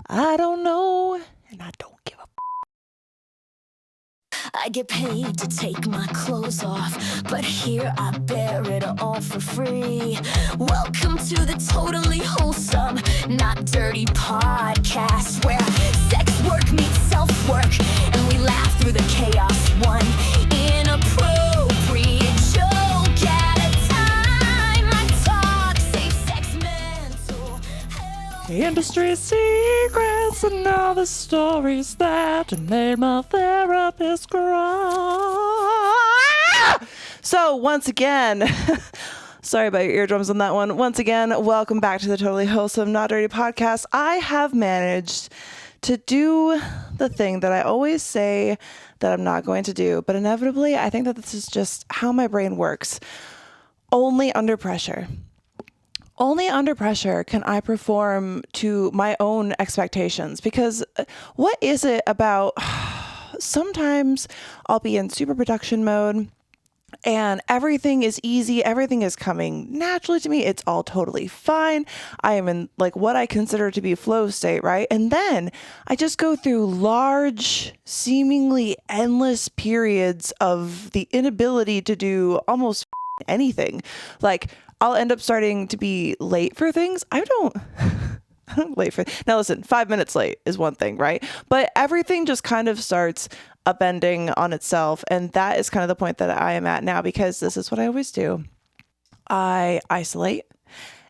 I don't know, and I don't give a I get paid to take my clothes off, but here I bear it all for free. Welcome to the Totally Wholesome, Not Dirty Podcast, where sex work meets self-work, and we laugh through the chaos one inappropriate joke at a time. I talk safe sex, mental health, industry secrets and all the stories that made my therapist cry. So once again, sorry about your eardrums on that one. Once again, welcome back to the Totally Wholesome, Not Dirty Podcast. I have managed to do the thing that I always say that I'm not going to do, but inevitably, I think that this is just how my brain works. Only under pressure. Only under pressure can I perform to my own expectations, because what is it about sometimes I'll be in super production mode and everything is easy. Everything is coming naturally to me. It's all totally fine. I am in like what I consider to be flow state, right? And then I just go through large, seemingly endless periods of the inability to do almost anything. Like I'll end up starting to be late for things. I don't late for. Now listen, 5 minutes late is one thing, right? But everything just kind of starts upending on itself. And that is kind of the point that I am at now, because this is what I always do. I isolate,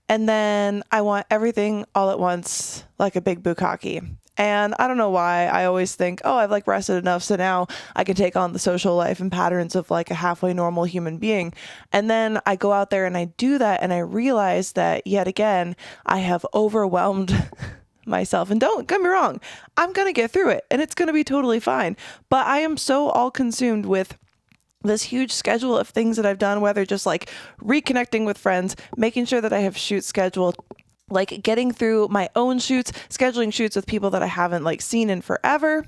and then I want everything all at once, like a big bukkake. And I don't know why I always think, oh, I've like rested enough, so now I can take on the social life and patterns of like a halfway normal human being. And then I go out there and I do that, and I realize that yet again, I have overwhelmed myself. And don't get me wrong, I'm going to get through it and it's going to be totally fine. But I am so all consumed with this huge schedule of things that I've done, whether just like reconnecting with friends, making sure that I have shoots scheduled, like getting through my own shoots, scheduling shoots with people that I haven't like seen in forever.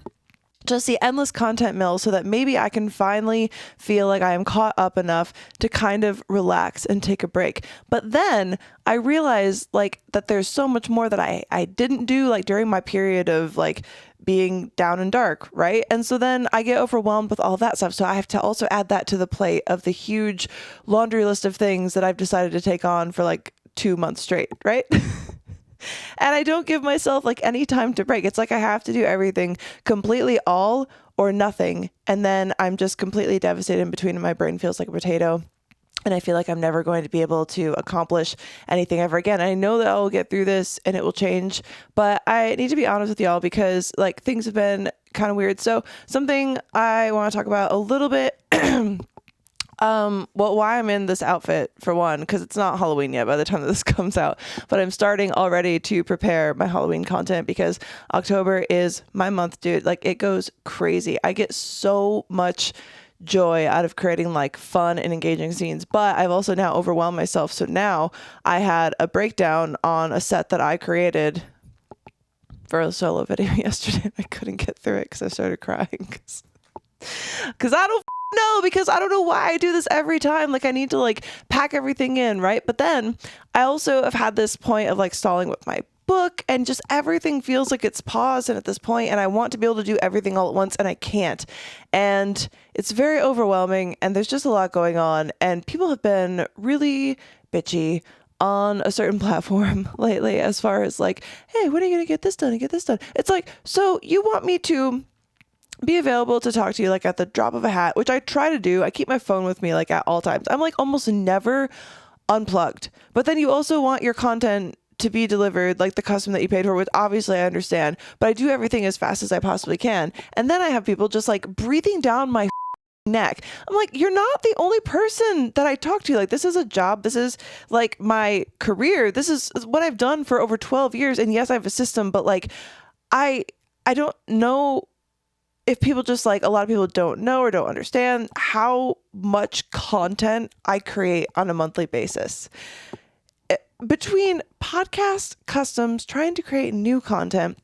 Just the endless content mill, so that maybe I can finally feel like I am caught up enough to kind of relax and take a break. But then I realized like that there's so much more that I didn't do like during my period of like being down and dark, right? And so then I get overwhelmed with all that stuff. So I have to also add that to the plate of the huge laundry list of things that I've decided to take on for like 2 months straight, right? And I don't give myself like any time to break. It's like I have to do everything completely all or nothing. And then I'm just completely devastated in between, and my brain feels like a potato. And I feel like I'm never going to be able to accomplish anything ever again. I know that I will get through this and it will change, but I need to be honest with y'all, because like things have been kind of weird. So something I want to talk about a little bit, well, why I'm in this outfit, for one, because it's not Halloween yet by the time that this comes out, but I'm starting already to prepare my Halloween content, because October is my month, dude. Like it goes crazy. I get so much joy out of creating like fun and engaging scenes, but I've also now overwhelmed myself. So now I had a breakdown on a set that I created for a solo video yesterday. I couldn't get through it because I started crying because I don't know, because I don't know why I do this every time. Like I need to like pack everything in, right? But then I also have had this point of like stalling with my book, and just everything feels like it's paused and at this point, and I want to be able to do everything all at once and I can't. And it's very overwhelming, and there's just a lot going on, and people have been really bitchy on a certain platform lately as far as like, hey, when are you going to get this done and get this done? It's like, so you want me to be available to talk to you like at the drop of a hat, which I try to do. I keep my phone with me like at all times. I'm like almost never unplugged. But then you also want your content to be delivered like the custom that you paid for, which obviously I understand, but I do everything as fast as I possibly can. And then I have people just like breathing down my neck. I'm like, you're not the only person that I talk to. Like, this is a job. This is like my career. This is what I've done for over 12 years. And yes, I have a system, but like, I don't know if people just like, a lot of people don't know or don't understand how much content I create on a monthly basis. Between podcast customs, trying to create new content,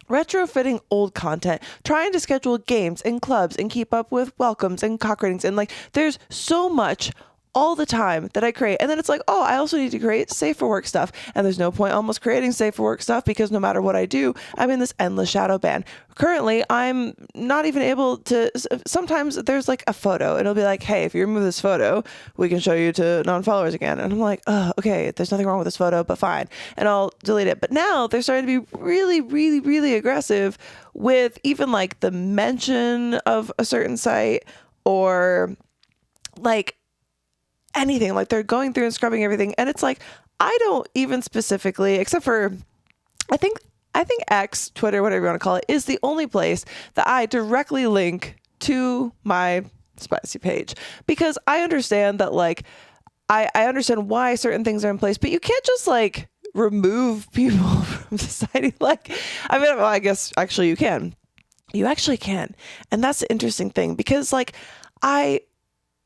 retrofitting old content, trying to schedule games and clubs and keep up with welcomes and cock ratings, and like there's so much all the time that I create. And then it's like, oh, I also need to create safe for work stuff. And there's no point almost creating safe for work stuff because no matter what I do, I'm in this endless shadow ban. Currently, I'm not even able to, sometimes there's like a photo and it'll be like, hey, if you remove this photo, we can show you to non-followers again. And I'm like, oh, okay, there's nothing wrong with this photo, but fine. And I'll delete it. But now they're starting to be really, really, really aggressive with even like the mention of a certain site or like anything. Like they're going through and scrubbing everything. And it's like, I don't even specifically, except for, I think X, Twitter, whatever you want to call it, is the only place that I directly link to my spicy page, because I understand that like, I understand why certain things are in place, but you can't just like remove people from society. Like, I mean, well, I guess actually you can. You actually can. And that's the interesting thing, because like I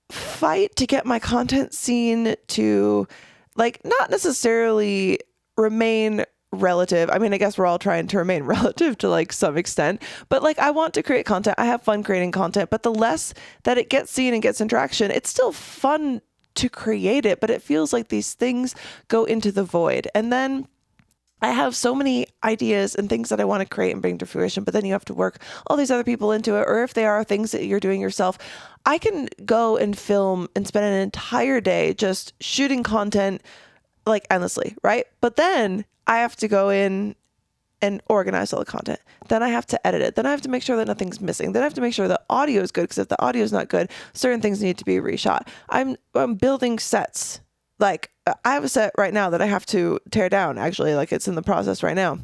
fight to get my content seen to like not necessarily remain relative. I mean, I guess we're all trying to remain relative to like some extent, but like I want to create content. I have fun creating content, but the less that it gets seen and gets interaction, it's still fun to create it, but it feels like these things go into the void. And then I have so many ideas and things that I want to create and bring to fruition, but then you have to work all these other people into it. Or if they are things that you're doing yourself, I can go and film and spend an entire day just shooting content like endlessly, right? But then I have to go in and organize all the content. Then I have to edit it. Then I have to make sure that nothing's missing. Then I have to make sure the audio is good, because if the audio is not good, certain things need to be reshot. I'm building sets. Like I have a set right now that I have to tear down, actually, like it's in the process right now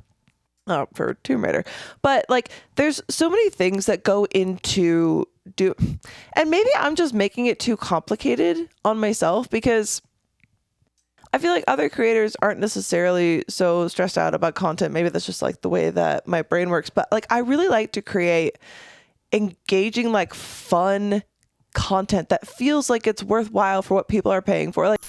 for Tomb Raider. But like there's so many things that go into and maybe I'm just making it too complicated on myself, because I feel like other creators aren't necessarily so stressed out about content. Maybe that's just like the way that my brain works. But like I really like to create engaging, like fun content that feels like it's worthwhile for what people are paying for. Like,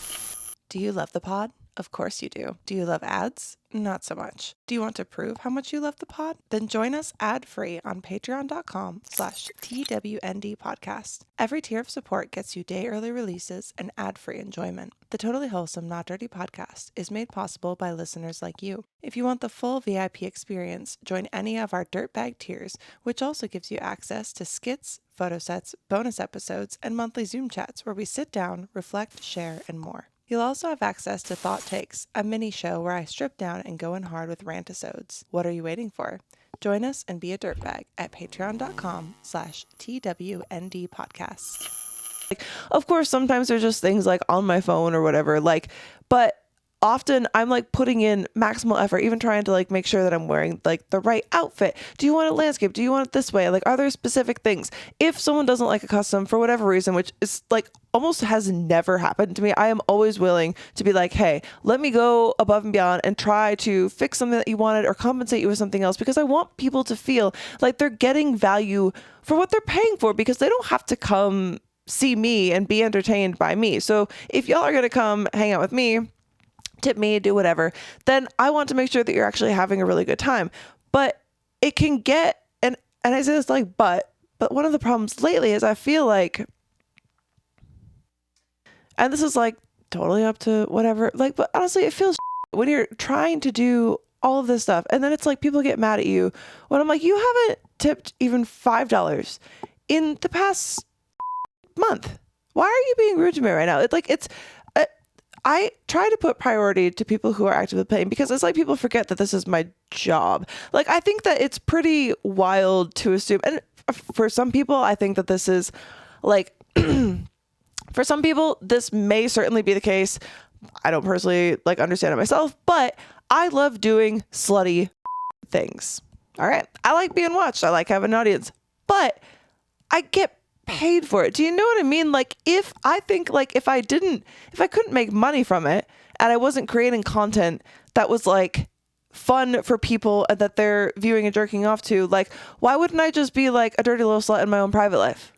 do you love the pod? Of course you do. Do you love ads? Not so much. Do you want to prove how much you love the pod? Then join us ad-free on patreon.com/TWND Podcast. Every tier of support gets you day early releases and ad-free enjoyment. The Totally Wholesome, Not Dirty Podcast is made possible by listeners like you. If you want the full VIP experience, join any of our dirtbag tiers, which also gives you access to skits, photo sets, bonus episodes, and monthly Zoom chats where we sit down, reflect, share, and more. You'll also have access to Thought Takes, a mini show where I strip down and go in hard with rant-episodes. What are you waiting for? Join us and be a dirtbag at patreon.com/TWND Podcast. Like, of course, sometimes there's just things like on my phone or whatever, like, but often I'm like putting in maximal effort, even trying to like make sure that I'm wearing like the right outfit. Do you want it landscape? Do you want it this way? Like, are there specific things? If someone doesn't like a custom for whatever reason, which is like almost has never happened to me, I am always willing to be like, hey, let me go above and beyond and try to fix something that you wanted or compensate you with something else, because I want people to feel like they're getting value for what they're paying for, because they don't have to come see me and be entertained by me. So if y'all are going to come hang out with me, tip me, do whatever, then I want to make sure that you're actually having a really good time. But it can get, and I say this like, but one of the problems lately is I feel like, and this is like totally up to whatever, like, but honestly, it feels when you're trying to do all of this stuff, and then it's like people get mad at you when I'm like, you haven't tipped even $5 in the past month. Why are you being rude to me right now? It's like, I try to put priority to people who are actively paying, because it's like people forget that this is my job. Like, I think that it's pretty wild to assume, and for some people, I think that this is like, for some people, this may certainly be the case. I don't personally like understand it myself, but I love doing slutty things. All right. I like being watched. I like having an audience, but I get paid for it. Do you know what I mean? Like, if I couldn't make money from it and I wasn't creating content that was like fun for people and that they're viewing and jerking off to, like, why wouldn't I just be like a dirty little slut in my own private life?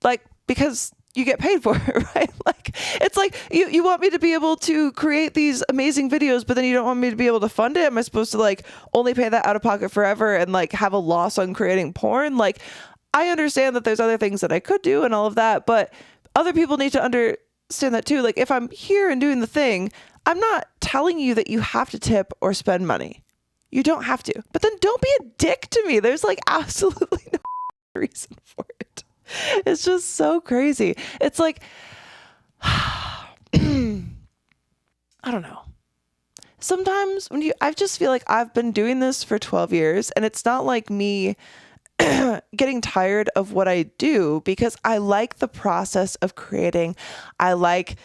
Like, because you get paid for it, right? Like, it's like you want me to be able to create these amazing videos, but then you don't want me to be able to fund it. Am I supposed to like only pay that out of pocket forever and like have a loss on creating porn? Like, I understand that there's other things that I could do and all of that, but other people need to understand that too. Like if I'm here and doing the thing, I'm not telling you that you have to tip or spend money. You don't have to. But then don't be a dick to me. There's like absolutely no reason for it. It's just so crazy. It's like, I don't know. Sometimes I just feel like I've been doing this for 12 years and it's not like me getting tired of what I do because I like the process of creating. I like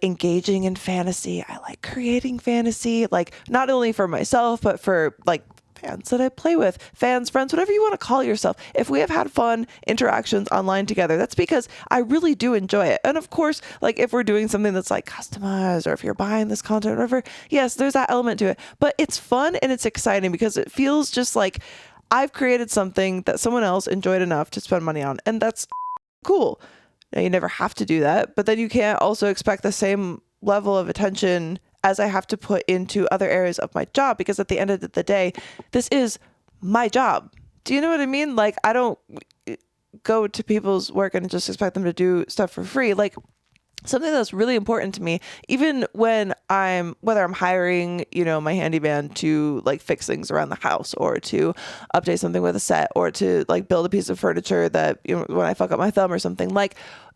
engaging in fantasy. I like creating fantasy, like not only for myself, but for like fans that I play with, fans, friends, whatever you want to call yourself. If we have had fun interactions online together, that's because I really do enjoy it. And of course, like if we're doing something that's like customized or if you're buying this content or whatever, yes, there's that element to it. But it's fun and it's exciting because it feels just like I've created something that someone else enjoyed enough to spend money on. And that's cool. Now, you never have to do that, but then you can't also expect the same level of attention as I have to put into other areas of my job, because at the end of the day, this is my job. Do you know what I mean? Like, I don't go to people's work and just expect them to do stuff for free. Like, something that's really important to me, even when whether I'm hiring, my handyman to like fix things around the house or to update something with a set or to like build a piece of furniture that, when I fuck up my thumb or something, like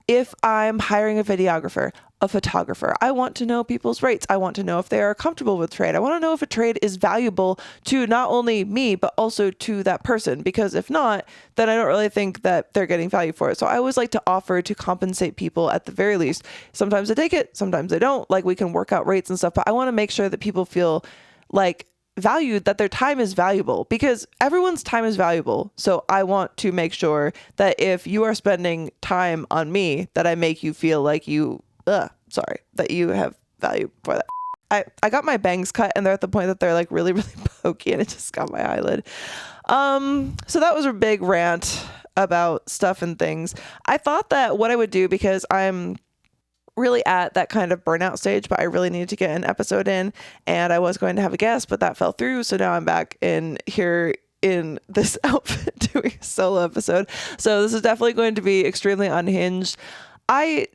if I'm hiring a videographer, a photographer, I want to know people's rates. I want to know if they are comfortable with trade. I want to know if a trade is valuable to not only me, but also to that person. Because if not, then I don't really think that they're getting value for it. So I always like to offer to compensate people at the very least. Sometimes they take it, sometimes they don't. Like we can work out rates and stuff, but I want to make sure that people feel like valued, that their time is valuable, because everyone's time is valuable. So I want to make sure that if you are spending time on me, that I make you feel like that you have value for that. I got my bangs cut and they're at the point that they're like really, really pokey and it just got my eyelid. So that was a big rant about stuff and things. I thought that what I would do, because I'm really at that kind of burnout stage, but I really needed to get an episode in and I was going to have a guest, but that fell through. So now I'm back in here in this outfit doing a solo episode. So this is definitely going to be extremely unhinged. I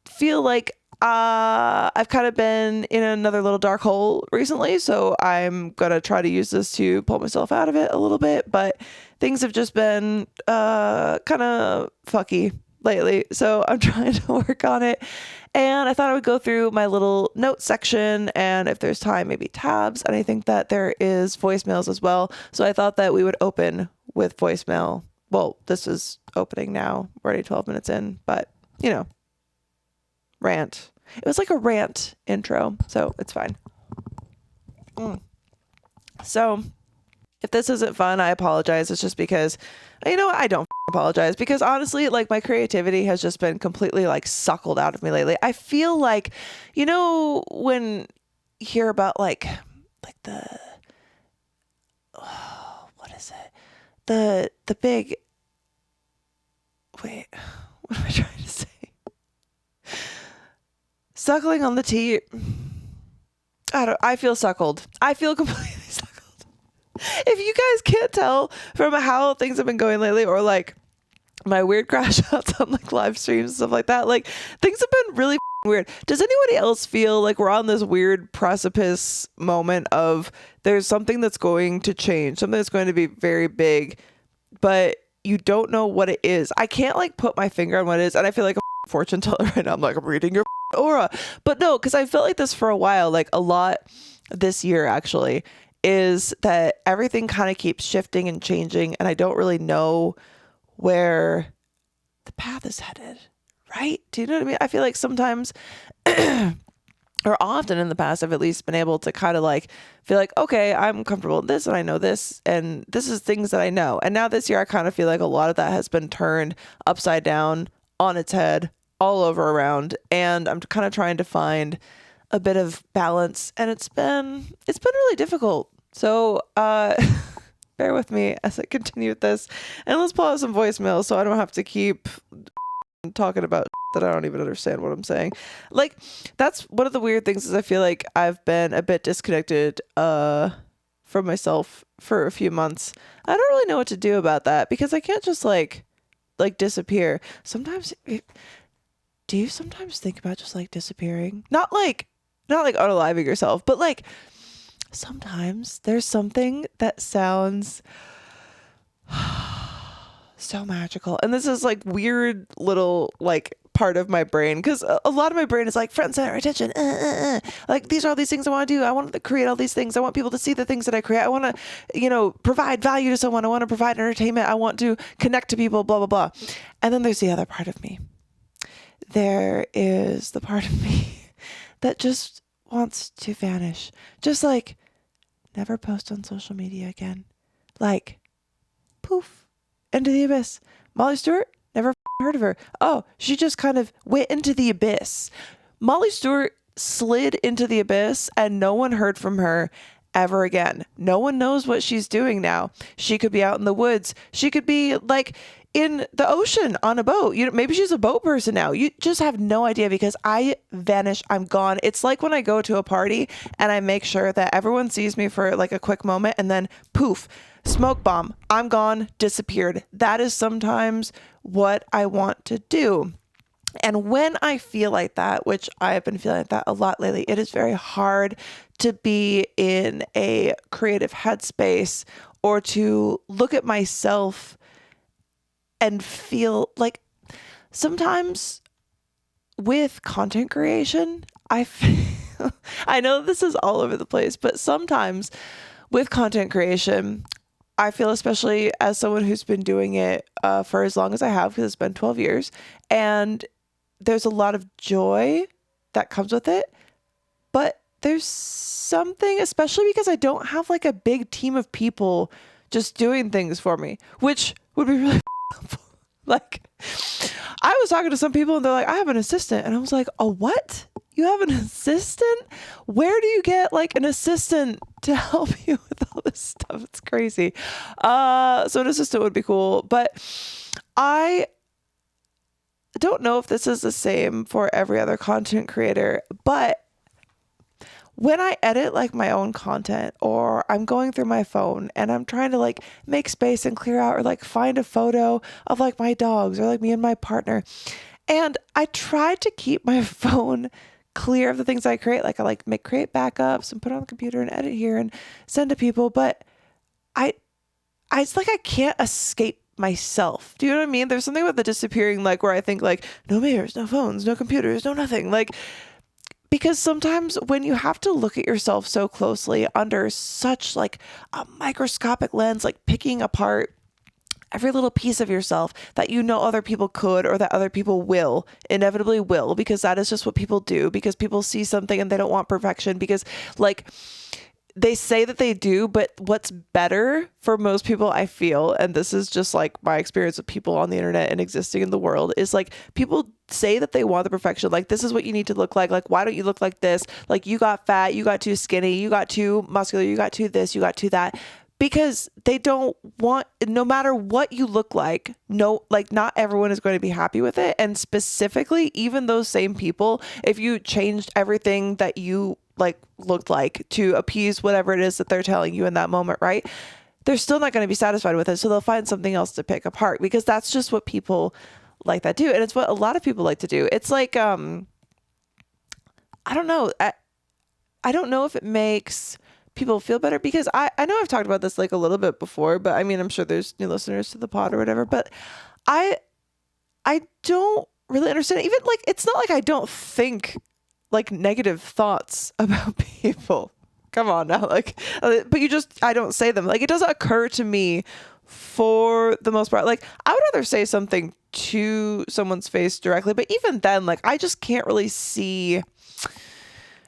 feel like I've kind of been in another little dark hole recently, so I'm gonna try to use this to pull myself out of it a little bit, but things have just been kind of fucky lately, so I'm trying to work on it. And I thought I would go through my little notes section, and if there's time, maybe tabs. And I think that there is voicemails as well. So I thought that we would open with voicemail. Well, this is opening now. We're already 12 minutes in, but rant. It was like a rant intro, so it's fine. So if this isn't fun, I apologize. It's just because, I don't apologize, because honestly, like my creativity has just been completely like suckled out of me lately. I feel like, when you hear about like the, what is it? The big, wait, what am I trying to say? Suckling on the teat. I feel suckled. I feel completely suckled. If you guys can't tell from how things have been going lately, or like my weird crash outs on like live streams and stuff like that, like things have been really weird. Does anybody else feel like we're on this weird precipice moment of there's something that's going to change, something that's going to be very big, but you don't know what it is? I can't like put my finger on what it is, and I feel like a fortune teller right now. I'm like, I'm reading your aura. But no, because I felt like this for a while, like a lot this year actually, is that everything kind of keeps shifting and changing, and I don't really know where the path is headed, right? Do you know what I mean? I feel like sometimes or often in the past, I've at least been able to kind of like feel like, okay, I'm comfortable in this and I know this and this is things that I know. And now this year I kind of feel like a lot of that has been turned upside down, on its head, all over around, and I'm kind of trying to find a bit of balance, and it's been really difficult. So bear with me as I continue with this, and let's pull out some voicemails so I don't have to keep talking about that I don't even understand what I'm saying. Like, that's one of the weird things, is I feel like I've been a bit disconnected from myself for a few months. I don't really know what to do about that, because I can't just like disappear. Sometimes do you sometimes think about just like disappearing? Not like unaliving yourself, but like sometimes there's something that sounds so magical. And this is like weird little like part of my brain, because a lot of my brain is like front center attention. Like these are all these things I want to do. I want to create all these things. I want people to see the things that I create. I want to, provide value to someone. I want to provide entertainment. I want to connect to people, blah, blah, blah. And then there's the other part of me. There is the part of me that just wants to vanish. Just like never post on social media again. Like poof, into the abyss. Molly Stewart, never heard of her. Oh, she just kind of went into the abyss. Molly Stewart slid into the abyss and no one heard from her ever again. No one knows what she's doing now. She could be out in the woods. She could be like in the ocean on a boat. Maybe she's a boat person now. You just have no idea, because I vanish. I'm gone. It's like when I go to a party and I make sure that everyone sees me for like a quick moment and then poof, smoke bomb. I'm gone, disappeared. That is sometimes what I want to do. And when I feel like that, which I have been feeling like that a lot lately, it is very hard to be in a creative headspace or to look at myself and feel like sometimes with content creation, I feel, I know this is all over the place, but sometimes with content creation, I feel, especially as someone who's been doing it for as long as I have, because it's been 12 years, and there's a lot of joy that comes with it, but there's something, especially because I don't have like a big team of people just doing things for me, which would be really helpful. Like, I was talking to some people and they're like, I have an assistant. And I was like, a what? You have an assistant? Where do you get like an assistant to help you with all this stuff? It's crazy. So an assistant would be cool, but I don't know if this is the same for every other content creator, but when I edit like my own content, or I'm going through my phone and I'm trying to like make space and clear out, or like find a photo of like my dogs or like me and my partner, and I try to keep my phone clear of the things I create. Like I create backups and put it on the computer and edit here and send to people. But it's like I can't escape myself. Do you know what I mean? There's something about the disappearing, like where I think like no mirrors, no phones, no computers, no nothing. Like, because sometimes when you have to look at yourself so closely under such like a microscopic lens, like picking apart every little piece of yourself that other people could, or that other people will, inevitably will, because that is just what people do, because people see something and they don't want perfection, because like they say that they do, but what's better for most people, I feel, and this is just like my experience with people on the internet and existing in the world, is like people say that they want the perfection. Like, this is what you need to look like. Like, why don't you look like this? Like, you got fat, you got too skinny, you got too muscular, you got too this, you got too that. Because they don't want, no matter what you look like, not everyone is going to be happy with it. And specifically, even those same people, if you changed everything that you like looked like to appease whatever it is that they're telling you in that moment, right? They're still not going to be satisfied with it. So they'll find something else to pick apart, because that's just what people like that do. And it's what a lot of people like to do. It's like, I don't know. I don't know if it makes people feel better, because I know I've talked about this like a little bit before, but I mean, I'm sure there's new listeners to the pod or whatever, but I don't really understand it. Even like, it's not like I don't think like negative thoughts about people. Come on now. Like, but I don't say them. Like, it doesn't occur to me for the most part. Like, I would rather say something to someone's face directly, but even then, like, I just can't really see,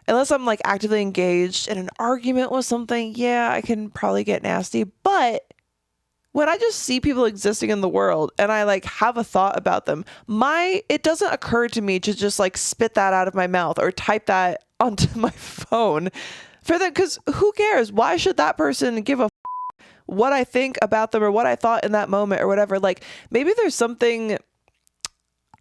unless I'm like actively engaged in an argument with something. Yeah, I can probably get nasty, but when I just see people existing in the world and I like have a thought about them, it doesn't occur to me to just like spit that out of my mouth or type that onto my phone for them, because who cares? Why should that person give a what I think about them or what I thought in that moment or whatever? Like, maybe there's something,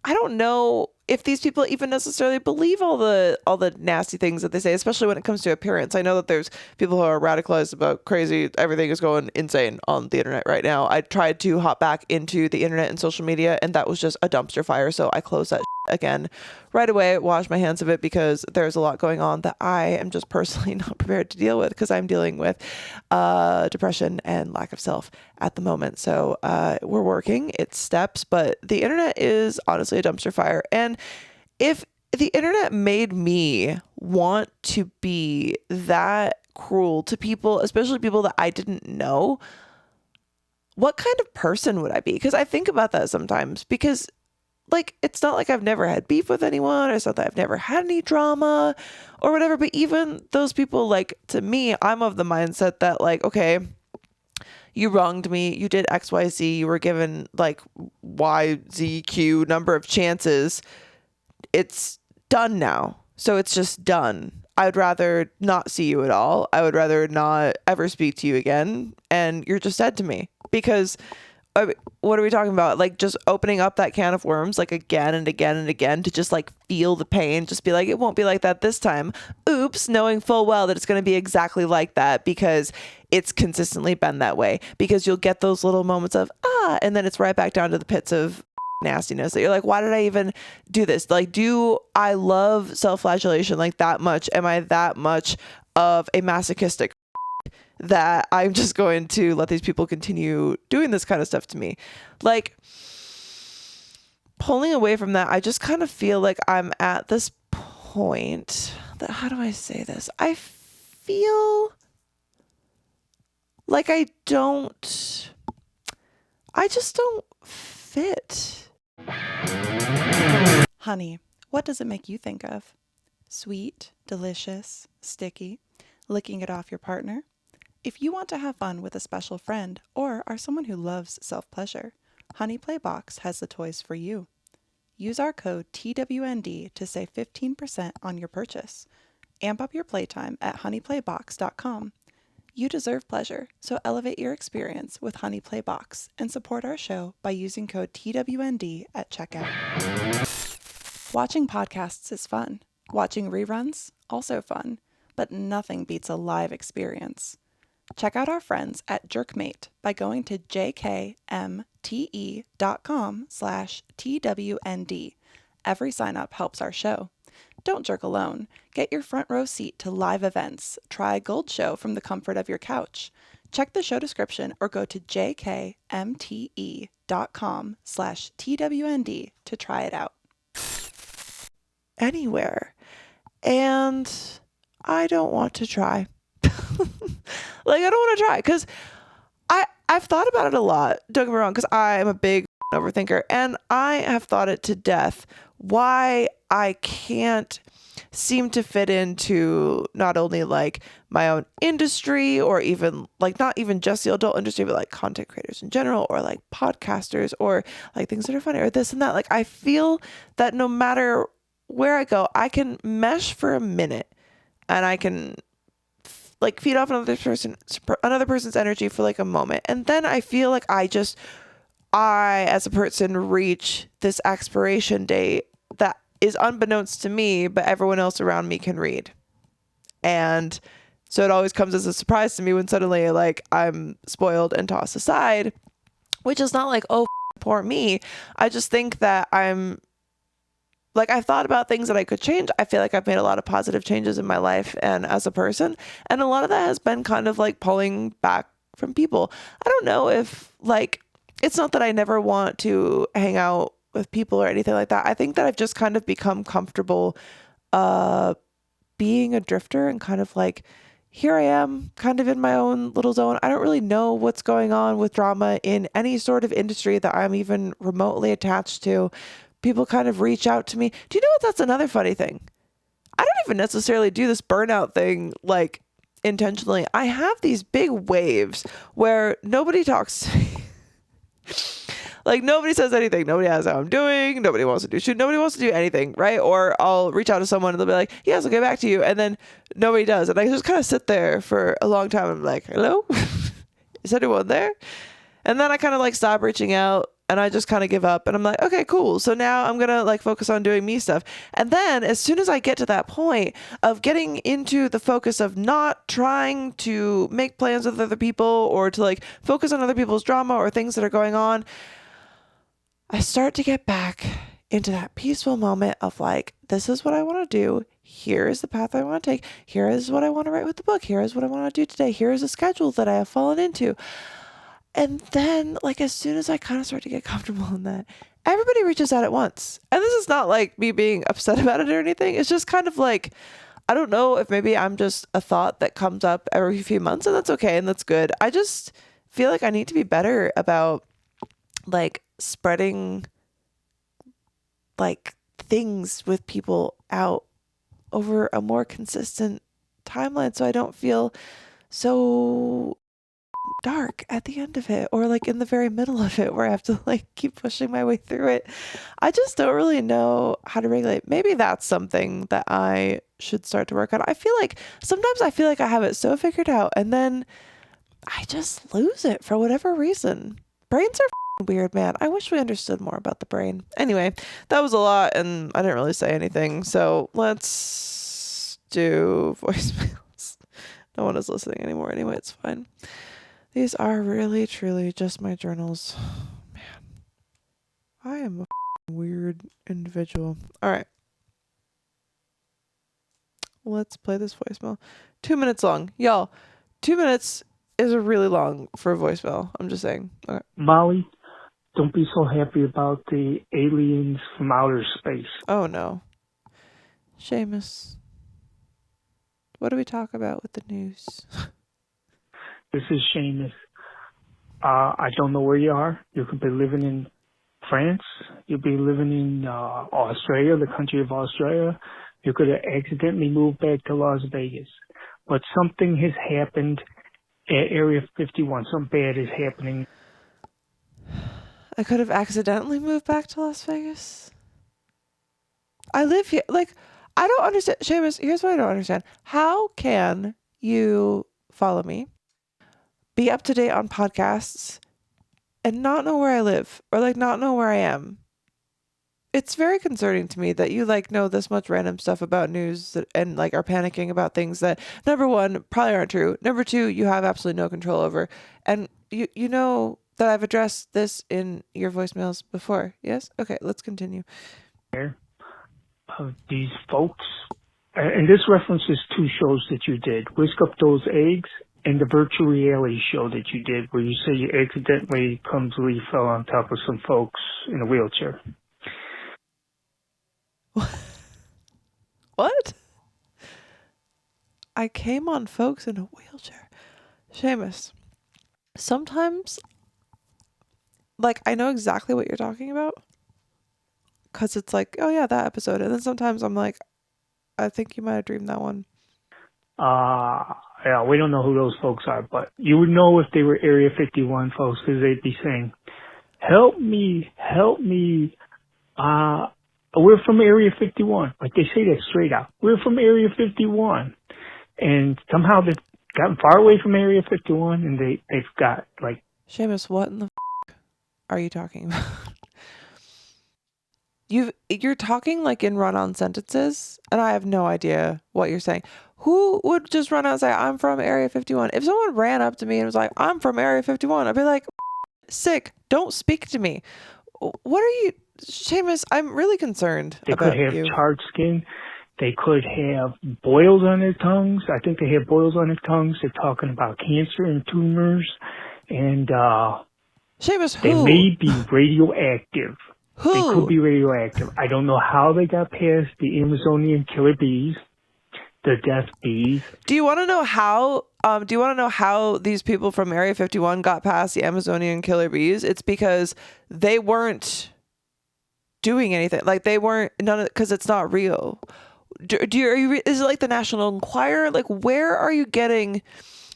I don't know if these people even necessarily believe all the nasty things that they say, especially when it comes to appearance. I know that there's people who are radicalized about crazy, everything is going insane on the internet right now. I tried to hop back into the internet and social media, and that was just a dumpster fire, so I closed that again, right away, wash my hands of it, because there's a lot going on that I am just personally not prepared to deal with, because I'm dealing with depression and lack of self at the moment. So we're working, it's steps, but the internet is honestly a dumpster fire. And if the internet made me want to be that cruel to people, especially people that I didn't know, what kind of person would I be? Because I think about that sometimes, because like, it's not like I've never had beef with anyone, or it's not that I've never had any drama or whatever, but even those people, like, to me, I'm of the mindset that, like, okay, you wronged me, you did XYZ, you were given like YZQ number of chances, it's done now, so it's just done. I'd rather not see you at all. I would rather not ever speak to you again, and you're just dead to me. Because what are we talking about? Like, just opening up that can of worms, like, again and again and again, to just like feel the pain, just be like, it won't be like that this time. Oops, knowing full well that it's going to be exactly like that, because it's consistently been that way. Because you'll get those little moments of, and then it's right back down to the pits of nastiness that you're like, why did I even do this? Like, do I love self-flagellation like that much? Am I that much of a masochistic that I'm just going to let these people continue doing this kind of stuff to me? Like, pulling away from that, I just kind of feel like I'm at this point that, how do I say this? I feel like I just don't fit. Honey, what does it make you think of? Sweet, delicious, sticky, licking it off your partner? If you want to have fun with a special friend or are someone who loves self-pleasure, Honey Playbox has the toys for you. Use our code TWND to save 15% on your purchase. Amp up your playtime at honeyplaybox.com. You deserve pleasure, so elevate your experience with Honey Playbox and support our show by using code TWND at checkout. Watching podcasts is fun. Watching reruns, also fun, but nothing beats a live experience. Check out our friends at Jerkmate by going to jkmte.com/TWND. Every sign up helps our show. Don't jerk alone. Get your front row seat to live events. Try a gold show from the comfort of your couch. Check the show description or go to jkmte.com/TWND to try it out. Anywhere. And I don't want to try. Like, I don't want to try, because I've thought about it a lot. Don't get me wrong, because I'm a big overthinker, and I have thought it to death why I can't seem to fit into not only like my own industry, or even like not even just the adult industry, but like content creators in general, or like podcasters, or like things that are funny, or this and that. Like, I feel that no matter where I go, I can mesh for a minute, and I can like feed off another person's energy for like a moment. And then I feel like I as a person reach this expiration date that is unbeknownst to me, but everyone else around me can read. And so it always comes as a surprise to me when suddenly like I'm spoiled and tossed aside, which is not like, oh, poor me. I just think that I've thought about things that I could change. I feel like I've made a lot of positive changes in my life and as a person. And a lot of that has been kind of like pulling back from people. I don't know if like, it's not that I never want to hang out with people or anything like that. I think that I've just kind of become comfortable being a drifter, and kind of like, here I am kind of in my own little zone. I don't really know what's going on with drama in any sort of industry that I'm even remotely attached to. People kind of reach out to me. Do you know what? That's another funny thing. I don't even necessarily do this burnout thing like intentionally. I have these big waves where nobody talks to me. Like, nobody says anything. Nobody asks how I'm doing. Nobody wants to do shit. Nobody wants to do anything, right? Or I'll reach out to someone and they'll be like, yes, I'll get back to you. And then nobody does. And I just kind of sit there for a long time. I'm like, hello? Is anyone there? And then I kind of like stop reaching out, and I just kind of give up, and I'm like, okay, cool. So now I'm going to like focus on doing me stuff. And then as soon as I get to that point of getting into the focus of not trying to make plans with other people, or to like focus on other people's drama or things that are going on, I start to get back into that peaceful moment of like, this is what I want to do. Here is the path I want to take. Here is what I want to write with the book. Here is what I want to do today. Here is a schedule that I have fallen into. And then, like, as soon as I kind of start to get comfortable in that, everybody reaches out at once. And this is not like me being upset about it or anything. It's just kind of like, I don't know if maybe I'm just a thought that comes up every few months, and that's okay and that's good. I just feel like I need to be better about like spreading like things with people out over a more consistent timeline so I don't feel so dark at the end of it, or like in the very middle of it where I have to like keep pushing my way through it. I just don't really know how to regulate. Maybe that's something that I should start to work on. I feel like sometimes I feel like I have it so figured out and then I just lose it for whatever reason. Brains are weird, man. I wish we understood more about the brain. Anyway, that was a lot and I didn't really say anything. So let's do voicemails. No one is listening anymore anyway. It's fine. These are really, truly just my journals. Man, I am a weird individual. All right. Let's play this voicemail. 2 minutes long. Y'all, 2 minutes is really long for a voicemail. I'm just saying. Okay. Molly, don't be so happy about the aliens from outer space. Oh, no. Seamus, what do we talk about with the news? This is Seamus. I don't know where you are. You could be living in France. You'd be living in Australia, the country of Australia. You could have accidentally moved back to Las Vegas. But something has happened at Area 51. Something bad is happening. I could have accidentally moved back to Las Vegas. I live here. Like, I don't understand. Seamus, here's what I don't understand. How can you follow me, be up to date on podcasts, and not know where I live or like not know where I am? It's very concerning to me that you like know this much random stuff about news and like are panicking about things that, number one, probably aren't true. Number two, you have absolutely no control over. And you know that I've addressed this in your voicemails before. Yes? Okay, let's continue. These folks, and this references two shows that you did, Whisk Up Those Eggs and the virtual reality show that you did where you say you accidentally clumsily fell on top of some folks in a wheelchair. What? I came on folks in a wheelchair. Seamus, sometimes, like, I know exactly what you're talking about because it's like, oh yeah, that episode. And then sometimes I'm like, I think you might have dreamed that one. Yeah, we don't know who those folks are, but you would know if they were Area 51 folks because they'd be saying, help me, we're from Area 51. Like, they say that straight out. We're from Area 51. And somehow they've gotten far away from Area 51, and they've got, like... Seamus, what in the are you talking about? You're talking, like, in run-on sentences, and I have no idea what you're saying. Who would just run out and say, I'm from Area 51? If someone ran up to me and was like, I'm from Area 51, I'd be like, sick. Don't speak to me. What are you... Seamus, I'm really concerned about you. They could have charred skin. They could have boils on their tongues. I think they have boils on their tongues. They're talking about cancer and tumors. And Seamus, who? They may be radioactive. Who? They could be radioactive. I don't know how they got past the Amazonian killer bees, the death bees. Do you want to know how? Do you want to know how these people from Area 51 got past the Amazonian killer bees? It's because they weren't doing anything. Like, they weren't, because it's not real. Is it like the National Enquirer? Like, where are you getting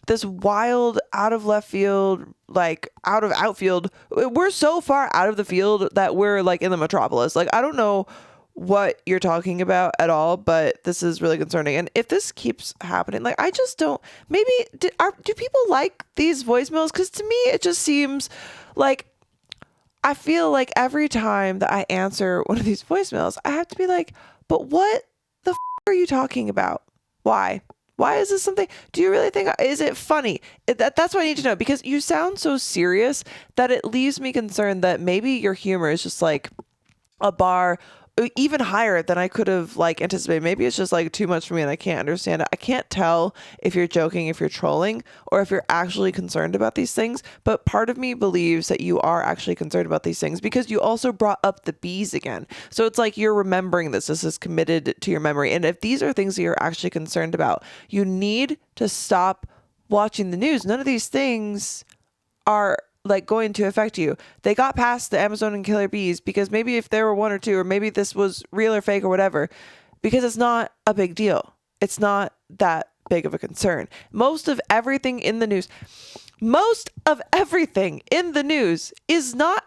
this wild, out of left field, like out of outfield? We're so far out of the field that we're like in the metropolis. Like, I don't know what you're talking about at all, but this is really concerning. And if this keeps happening, like, I just don't, maybe, do people like these voicemails? Because to me, it just seems like, I feel like every time that I answer one of these voicemails, I have to be like, but what the are you talking about? Why? Why is this something? Do you really think, is it funny? That's what I need to know, because you sound so serious that it leaves me concerned that maybe your humor is just like a bar even higher than I could have like anticipated. Maybe it's just like too much for me and I can't understand it. I can't tell if you're joking, if you're trolling, or if you're actually concerned about these things. But part of me believes that you are actually concerned about these things because you also brought up the bees again. So it's like you're remembering this. This is committed to your memory. And if these are things that you're actually concerned about, you need to stop watching the news. None of these things are like going to affect you. They got past the Amazon and killer bees because maybe if there were one or two, or maybe this was real or fake or whatever, because it's not a big deal. It's not that big of a concern. Most of everything in the news is not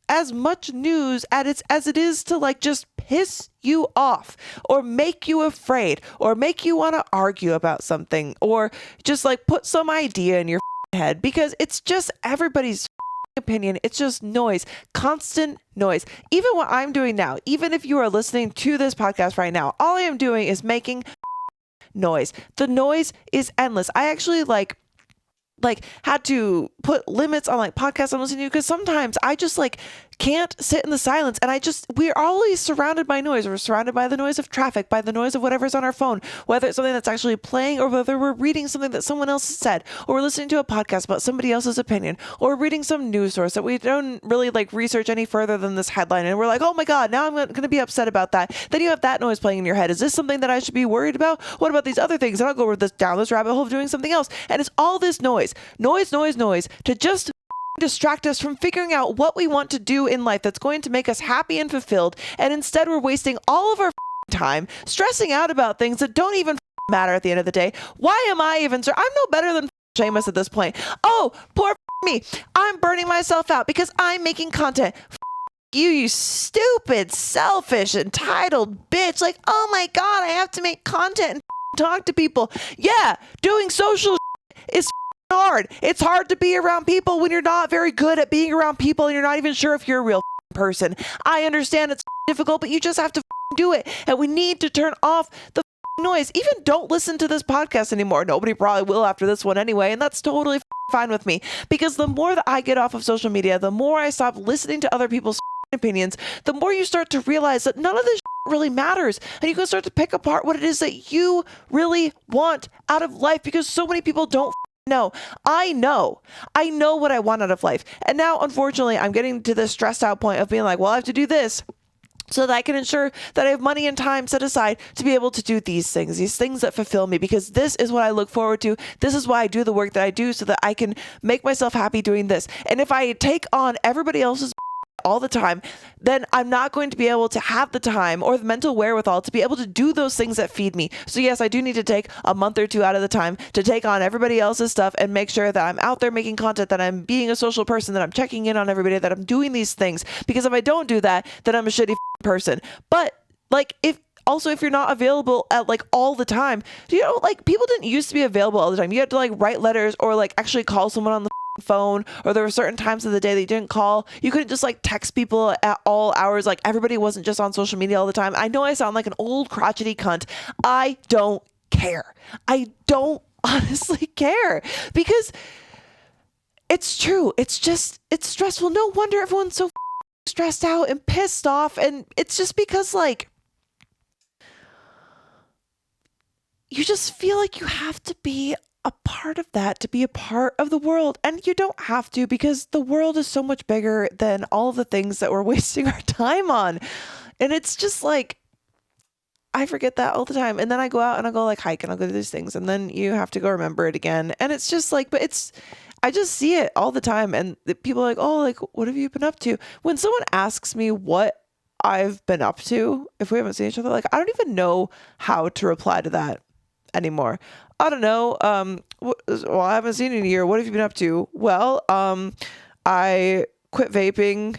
as much news as it is to like just piss you off or make you afraid or make you want to argue about something or just like put some idea in your head, because it's just everybody's opinion. It's just noise, constant noise. Even what I'm doing now, even if you are listening to this podcast right now, all I am doing is making noise. The noise is endless. I actually like had to put limits on like podcasts I'm listening to because sometimes I just like can't sit in the silence, and we're always surrounded by noise. We're surrounded by the noise of traffic, by the noise of whatever's on our phone, whether it's something that's actually playing or whether we're reading something that someone else said, or we're listening to a podcast about somebody else's opinion, or reading some news source that we don't really like research any further than this headline. And we're like, oh my God, now I'm going to be upset about that. Then you have that noise playing in your head. Is this something that I should be worried about? What about these other things? And I'll go down this rabbit hole of doing something else. And it's all this noise to just distract us from figuring out what we want to do in life that's going to make us happy and fulfilled. And instead we're wasting all of our time stressing out about things that don't even matter at the end of the day. Why am I even I'm no better than Seamus at this point. Oh, poor me. I'm burning myself out because I'm making content. You stupid, selfish, entitled bitch. Like, oh my God, I have to make content and talk to people. Yeah, doing social is hard. It's hard to be around people when you're not very good at being around people and you're not even sure if you're a real person. I understand it's difficult, but you just have to do it. And we need to turn off the noise. Even don't listen to this podcast anymore. Nobody probably will after this one anyway, and that's totally fine with me, because the more that I get off of social media, the more I stop listening to other people's opinions, the more you start to realize that none of this really matters, and you can start to pick apart what it is that you really want out of life, because so many people don't know. I know what I want out of life. And now, unfortunately, I'm getting to this stressed out point of being like, well, I have to do this so that I can ensure that I have money and time set aside to be able to do these things that fulfill me, because this is what I look forward to. This is why I do the work that I do, so that I can make myself happy doing this. And if I take on everybody else's all the time, then I'm not going to be able to have the time or the mental wherewithal to be able to do those things that feed me. So yes, I do need to take a month or two out of the time to take on everybody else's stuff and make sure that I'm out there making content, that I'm being a social person, that I'm checking in on everybody, that I'm doing these things. Because if I don't do that, then I'm a shitty person. But like, if you're not available at like all the time, like people didn't used to be available all the time. You had to like write letters or like actually call someone on the phone, or there were certain times of the day that you didn't call. You couldn't just like text people at all hours. Like everybody wasn't just on social media all the time. I know I sound like an old crotchety cunt. I don't care. I don't honestly care, because it's true. It's stressful. No wonder everyone's so stressed out and pissed off. And it's just because like you just feel like you have to be a part of that to be a part of the world. And you don't have to, because the world is so much bigger than all of the things that we're wasting our time on. And it's just like, I forget that all the time. And then I go out and I'll go like hike and I'll go do these things. And then you have to go remember it again. And it's just like, I just see it all the time. And people are like, oh, like, what have you been up to? When someone asks me what I've been up to, if we haven't seen each other, like, I don't even know how to reply to that anymore. I don't know. Well, I haven't seen you in a year. What have you been up to? Well, I quit vaping,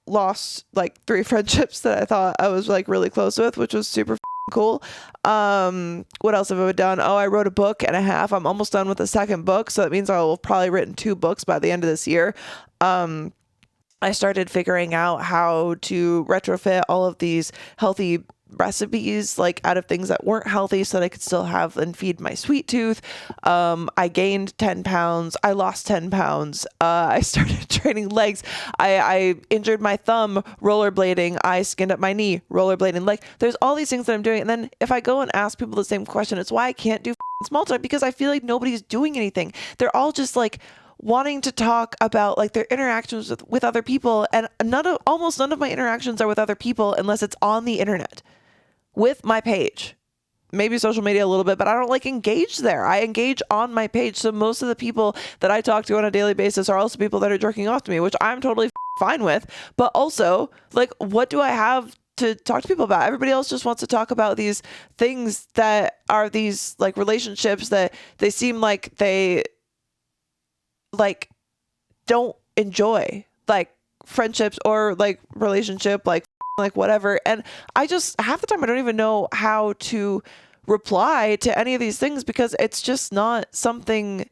lost like 3 friendships that I thought I was like really close with, which was super cool. What else have I done? Oh, I wrote a book and a half. I'm almost done with the second book. So that means I'll have probably written 2 books by the end of this year. I started figuring out how to retrofit all of these healthy recipes like out of things that weren't healthy so that I could still have and feed my sweet tooth. I gained 10 pounds. I lost 10 pounds. I started training legs. I injured my thumb rollerblading. I skinned up my knee rollerblading. Like there's all these things that I'm doing. And then if I go and ask people the same question, it's why I can't do small talk, because I feel like nobody's doing anything. They're all just like wanting to talk about like their interactions with other people. And almost none of my interactions are with other people unless it's on the internet with my page. Maybe social media a little bit, but I don't like engage there. I engage on my page. So most of the people that I talk to on a daily basis are also people that are jerking off to me, which I'm totally fine with. But also, like, what do I have to talk to people about? Everybody else just wants to talk about these things that are these like relationships that they seem like they like don't enjoy, like friendships or like relationship, like whatever. And I just half the time I don't even know how to reply to any of these things because it's just not something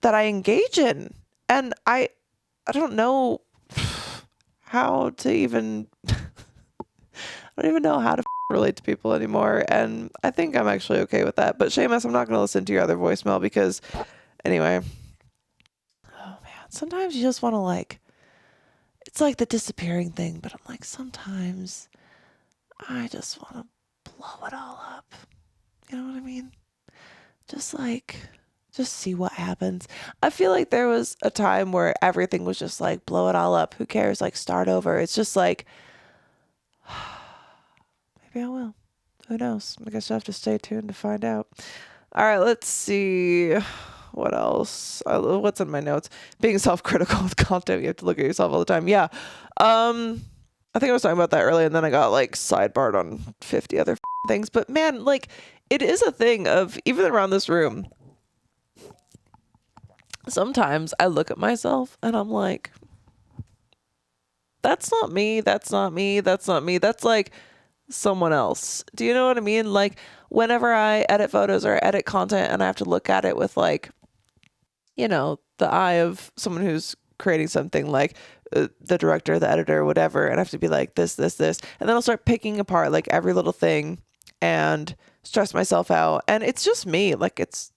that I engage in. And I don't know how to even I don't even know how to relate to people anymore. And I think I'm actually okay with that. But Seamus, I'm not going to listen to your other voicemail because anyway, oh man, sometimes you just want to like, it's like the disappearing thing, but I'm like, sometimes I just want to blow it all up. You know what I mean? Just see what happens. I feel like there was a time where everything was just like, blow it all up. Who cares? Like, start over. It's just like, maybe I will. Who knows? I guess I'll have to stay tuned to find out. All right, let's see. What else? What's in my notes? Being self-critical with content. You have to look at yourself all the time. Yeah. I think I was talking about that earlier, and then I got like sidebarred on 50 other things. But man, like, it is a thing of, even around this room, sometimes I look at myself and I'm like, that's not me. That's not me. That's not me. That's like someone else. Do you know what I mean? Like whenever I edit photos or edit content and I have to look at it with like, you know, the eye of someone who's creating something, like the director, the editor, whatever, and I have to be like this, and then I'll start picking apart like every little thing and stress myself out. And it's just me. Like it's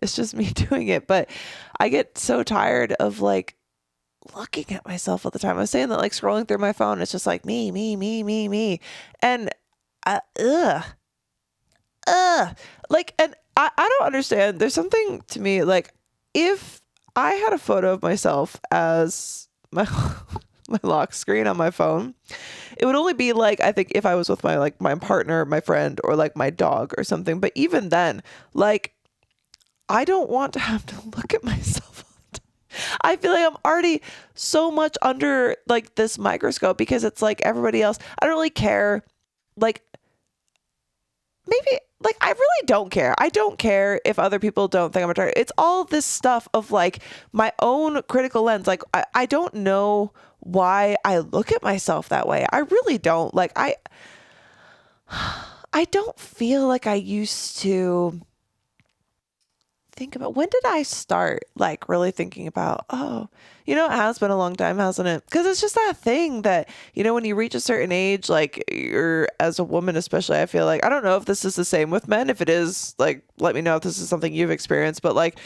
just me doing it. But I get so tired of like looking at myself all the time. I was saying that like scrolling through my phone, it's just like me. And like, and I don't understand. There's something to me, like if I had a photo of myself as my lock screen on my phone, it would only be like, I think if I was with my partner, my friend, or like my dog or something. But even then, like, I don't want to have to look at myself all the time. I feel like I'm already so much under like this microscope because it's like everybody else. I don't really care. Like, maybe like I really don't care. I don't care if other people don't think I'm attractive. It's all this stuff of like my own critical lens. Like I don't know why I look at myself that way. I really don't. Like I don't feel like I used to think about, when did I start like really thinking about, oh, you know, it has been a long time, hasn't it? Because it's just that thing that, you know, when you reach a certain age, like you're, as a woman especially, I feel like, I don't know if this is the same with men. If it is, like, let me know if this is something you've experienced, but like,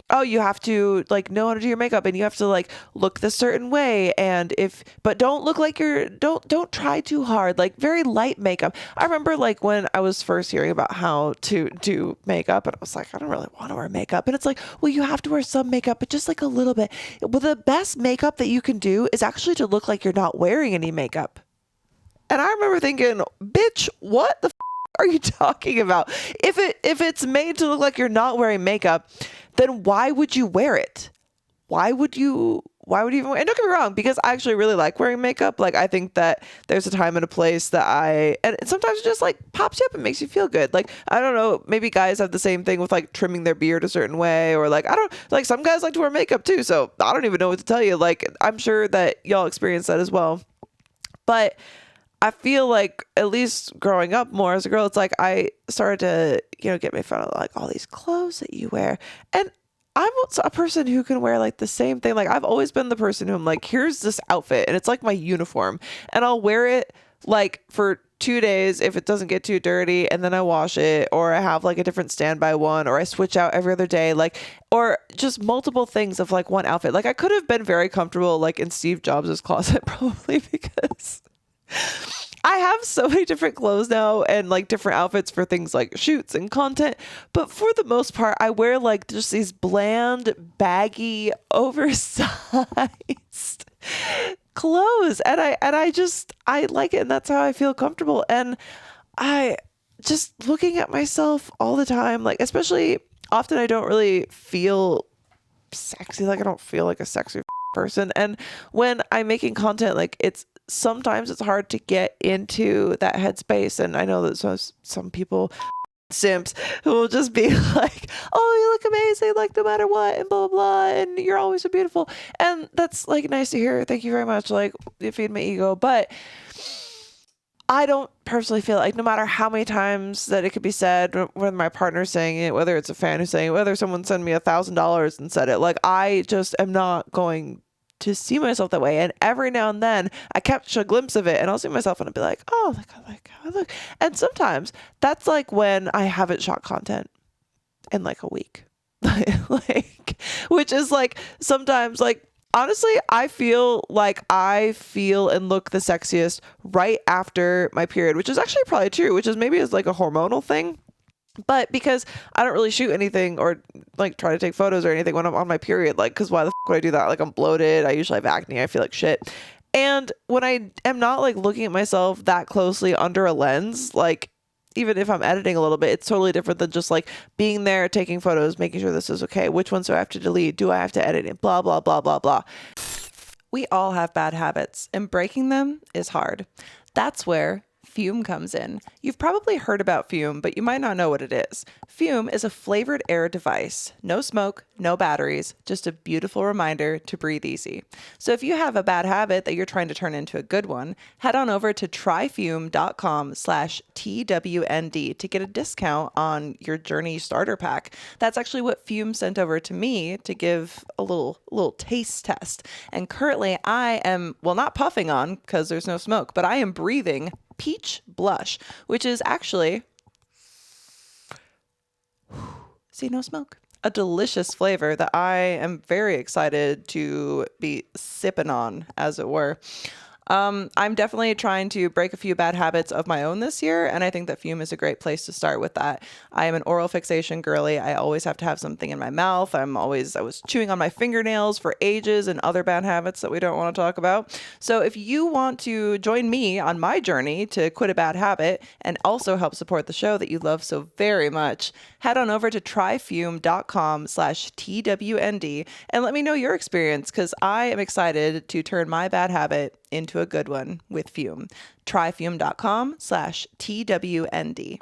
oh, you have to like know how to do your makeup and you have to like look this certain way. And but don't look like don't try too hard, like very light makeup. I remember like when I was first hearing about how to do makeup and I was like, I don't really want to wear makeup. And it's like, well, you have to wear some makeup, but just like a little bit. Well, the best makeup that you can do is actually to look like you're not wearing any makeup. And I remember thinking, bitch, what the are you talking about? If it's made to look like you're not wearing makeup, then why would you wear it? Why would you even wear it? And don't get me wrong, because I actually really like wearing makeup. Like, I think that there's a time and a place that and sometimes it just like pops you up and makes you feel good. Like, I don't know, maybe guys have the same thing with like trimming their beard a certain way, or like, I don't, like some guys like to wear makeup too. So I don't even know what to tell you. Like, I'm sure that y'all experience that as well. But I feel like, at least growing up more as a girl, it's like I started to, you know, get made fun of like all these clothes that you wear. And I'm a person who can wear like the same thing. Like, I've always been the person who I'm like, here's this outfit and it's like my uniform and I'll wear it like for 2 days if it doesn't get too dirty, and then I wash it, or I have like a different standby one, or I switch out every other day, like, or just multiple things of like one outfit. Like I could have been very comfortable like in Steve Jobs' closet probably, because I have so many different clothes now and like different outfits for things like shoots and content. But for the most part, I wear like just these bland, baggy, oversized clothes. And I like it. And that's how I feel comfortable. And I just looking at myself all the time, like, especially often I don't really feel sexy. Like I don't feel like a sexy person. And when I'm making content, like sometimes it's hard to get into that headspace. And I know that some people, simps, who will just be like, oh, you look amazing, like no matter what, and blah, blah, blah, and you're always so beautiful. And that's like nice to hear. Thank you very much. Like you feed my ego. But I don't personally feel like no matter how many times that it could be said, when my partner's saying it, whether it's a fan who's saying it, whether someone sent me $1,000 and said it, like I just am not going to see myself that way. And every now and then I catch a glimpse of it and I'll see myself and I'll be like, oh, like how I look. And sometimes that's like when I haven't shot content in like a week. Like, which is like sometimes like, honestly, I feel like I feel and look the sexiest right after my period, which is actually probably true, which is maybe it's like a hormonal thing. But because I don't really shoot anything or like try to take photos or anything when I'm on my period, like, because why the would I do that? Like I'm bloated. I usually have acne. I feel like shit. And when I am not like looking at myself that closely under a lens, like even if I'm editing a little bit, it's totally different than just like being there, taking photos, making sure this is okay. Which ones do I have to delete? Do I have to edit it? Blah, blah, blah, blah, blah. We all have bad habits, and breaking them is hard. That's where Fume comes in. You've probably heard about Fume, but you might not know what it is. Fume is a flavored air device. No smoke, no batteries, just a beautiful reminder to breathe easy. So if you have a bad habit that you're trying to turn into a good one, head on over to tryfume.com/TWND to get a discount on your Journey starter pack. That's actually what Fume sent over to me to give a little taste test. And currently I am, well, not puffing on because there's no smoke, but I am breathing peach blush, which is actually, see, no smoke, a delicious flavor that I am very excited to be sipping on, as it were. I'm definitely trying to break a few bad habits of my own this year, and I think that Fume is a great place to start with that. I am an oral fixation girly. I always have to have something in my mouth. I was chewing on my fingernails for ages and other bad habits that we don't want to talk about. So if you want to join me on my journey to quit a bad habit and also help support the show that you love so very much, head on over to tryfume.com/TWND and let me know your experience, because I am excited to turn my bad habit into a good one with Fume. Tryfume.com/TWND.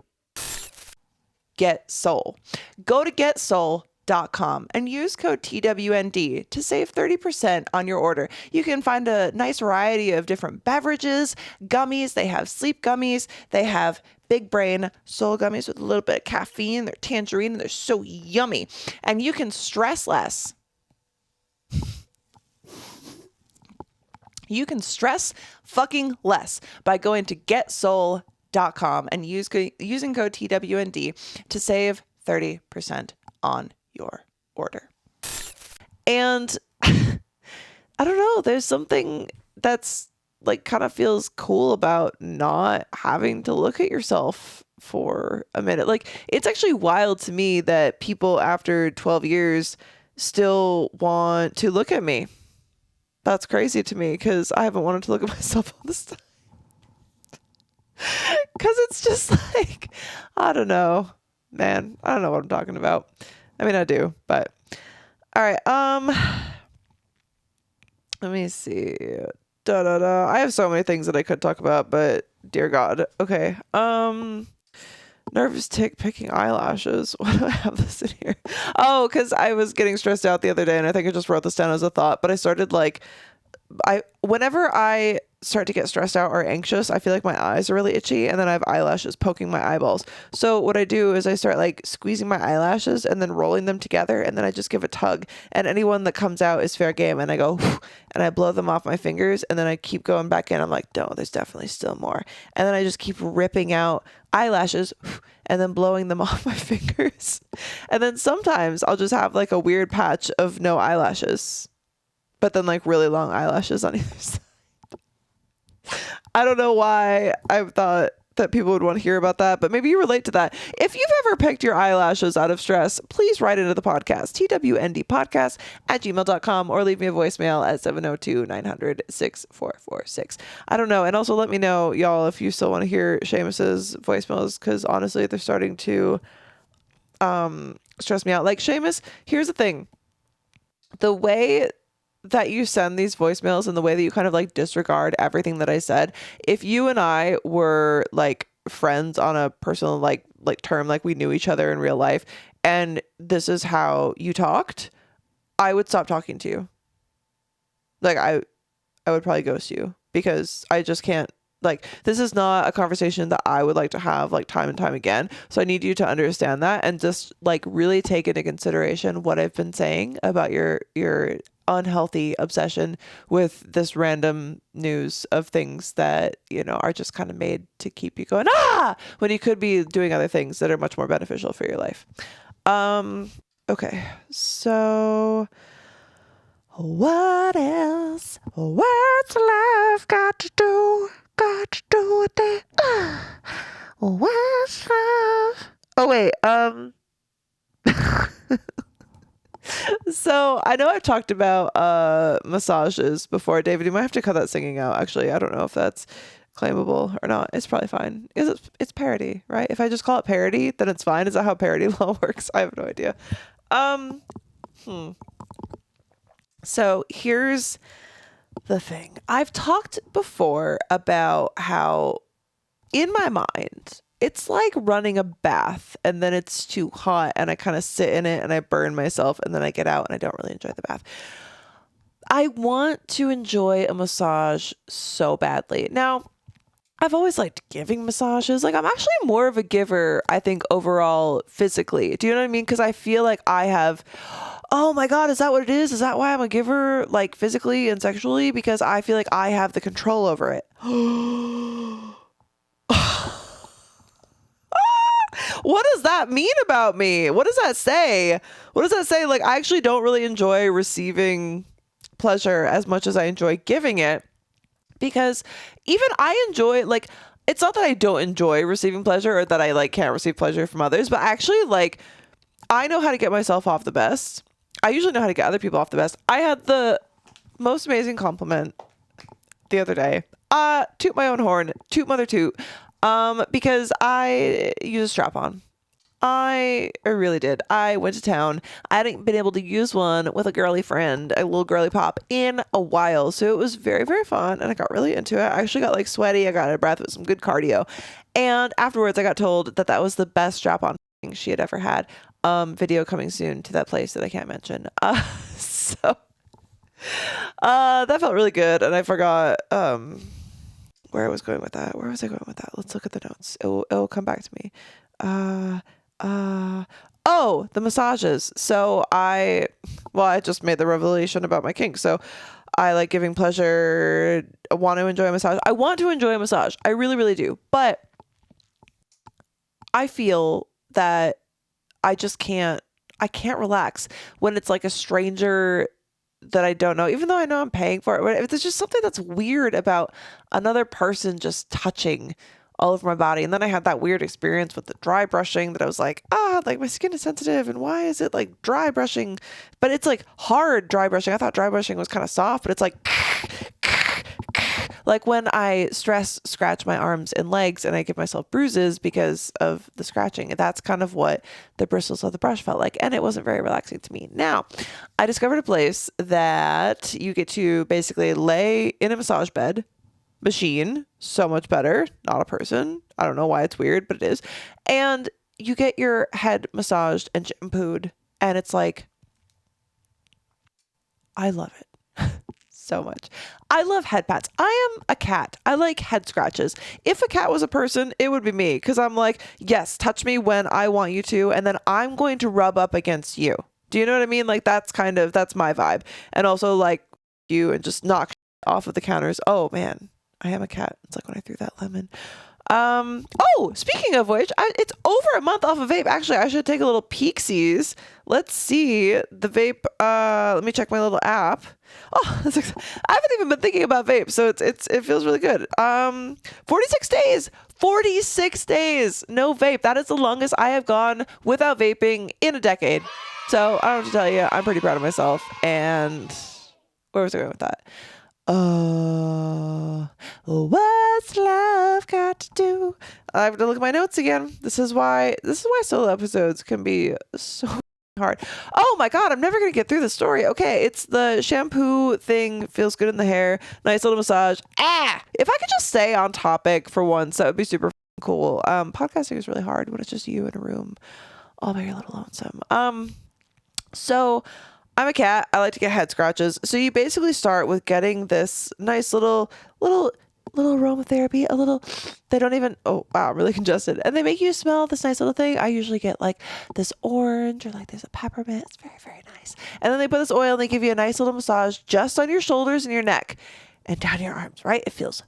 Get Soul. Go to getsoul.com and use code TWND to save 30% on your order. You can find a nice variety of different beverages, gummies. They have sleep gummies. They have big brain soul gummies with a little bit of caffeine. They're tangerine and they're so yummy. And you can stress less. You can stress fucking less by going to getsoul.com and using code TWND to save 30% on your order. And I don't know, there's something that's like kind of feels cool about not having to look at yourself for a minute. Like it's actually wild to me that people after 12 years still want to look at me. That's crazy to me because I haven't wanted to look at myself all this time. Because it's just like, I don't know, man. I don't know what I'm talking about. I mean, I do, but all right. Let me see. I have so many things that I could talk about, but dear God. Okay. Nervous tick picking eyelashes. Why do I have this in here? Oh, because I was getting stressed out the other day and I think I just wrote this down as a thought, but I started like, whenever I start to get stressed out or anxious, I feel like my eyes are really itchy, and then I have eyelashes poking my eyeballs. So what I do is I start like squeezing my eyelashes and then rolling them together, and then I just give a tug, and anyone that comes out is fair game, and I go and I blow them off my fingers, and then I keep going back in. I'm like, no, there's definitely still more. And then I just keep ripping out eyelashes and then blowing them off my fingers. And then sometimes I'll just have like a weird patch of no eyelashes, but then like really long eyelashes on either side. I don't know why I thought that people would want to hear about that, but maybe you relate to that. If you've ever picked your eyelashes out of stress, please write into the podcast, TWND Podcast @gmail.com, or leave me a voicemail at 702-900-6446. I don't know. And also let me know, y'all, if you still want to hear Seamus's voicemails, because honestly, they're starting to stress me out. Like, Seamus, here's the thing. The way that you send these voicemails and the way that you kind of like disregard everything that I said, if you and I were like friends on a personal like term, like we knew each other in real life, and this is how you talked, I would stop talking to you. Like I would probably ghost you, because I just can't, like, this is not a conversation that I would like to have like time and time again. So I need you to understand that and just like really take into consideration what I've been saying about your unhealthy obsession with this random news of things that, you know, are just kind of made to keep you going, when you could be doing other things that are much more beneficial for your life. Okay. So what else? What's life got to do with it? What's life? Oh, wait. So I know I've talked about massages before. David, you might have to cut that singing out. Actually, I don't know if that's claimable or not. It's probably fine. It's parody, right? If I just call it parody, then it's fine. Is that how parody law works? I have no idea. So here's the thing. I've talked before about how in my mind, it's like running a bath and then it's too hot and I kind of sit in it and I burn myself and then I get out and I don't really enjoy the bath. I want to enjoy a massage so badly. Now, I've always liked giving massages. Like, I'm actually more of a giver, I think, overall physically. Do you know what I mean? Because I feel like I have, oh my God, is that what it is? Is that why I'm a giver, like physically and sexually? Because I feel like I have the control over it. What does that mean about me? What does that say? What does that say? Like, I actually don't really enjoy receiving pleasure as much as I enjoy giving it, because even I enjoy, like, it's not that I don't enjoy receiving pleasure or that I like can't receive pleasure from others, but actually, like, I know how to get myself off the best. I usually know how to get other people off the best. I had the most amazing compliment the other day. Toot my own horn, toot mother toot. Because I use a strap on. I really did. I went to town. I hadn't been able to use one with a girly friend, a little girly pop, in a while. So it was very, very fun. And I got really into it. I actually got like sweaty. I got out of breath with some good cardio. And afterwards I got told that that was the best strap on she had ever had. Video coming soon to that place that I can't mention. So that felt really good. And I forgot, where I was going with that. Where was I going with that? Let's look at the notes. It will come back to me. Oh, the massages. So I just made the revelation about my kink. So I like giving pleasure. I want to enjoy a massage. I want to enjoy a massage. I really, really do. But I feel that I can't relax when it's like a stranger that I don't know, even though I know I'm paying for it. If there's just something that's weird about another person just touching all over my body. And then I had that weird experience with the dry brushing that I was like, like my skin is sensitive and why is it like dry brushing? But it's like hard dry brushing. I thought dry brushing was kind of soft, but it's like when I scratch my arms and legs and I give myself bruises because of the scratching. That's kind of what the bristles of the brush felt like. And it wasn't very relaxing to me. Now, I discovered a place that you get to basically lay in a massage bed machine. So much better. Not a person. I don't know why it's weird, but it is. And you get your head massaged and shampooed. And it's like, I love it. So much. I love head pats. I am a cat. I like head scratches. If a cat was a person, it would be me, because I'm like, yes, touch me when I want you to, and then I'm going to rub up against you. Do you know what I mean? Like, that's my vibe. And also like you, and just knock off of the counters. Oh man, I am a cat. It's like when I threw that lemon. Oh, speaking of which, it's over a month off of vape. Actually, I should take a little peeksies. Let's see the vape. Let me check my little app. Oh, I haven't even been thinking about vape, so it feels really good. 46 days. 46 days. No vape. That is the longest I have gone without vaping in a decade. So I don't have to tell you, I'm pretty proud of myself. And where was I going with that? What's love got to do? I have to look at my notes again. This is why solo episodes can be so hard. Oh my God, I'm never going to get through the story. Okay, it's the shampoo thing. Feels good in the hair. Nice little massage. If I could just stay on topic for once, that would be super cool. Podcasting is really hard when it's just you in a room all by your little lonesome. So I'm a cat. I like to get head scratches. So you basically start with getting this nice little aromatherapy, they don't even, oh wow, I'm really congested. And they make you smell this nice little thing. I usually get like this orange, or like there's a peppermint. It's very, very nice. And then they put this oil and they give you a nice little massage just on your shoulders and your neck and down your arms, right? It feels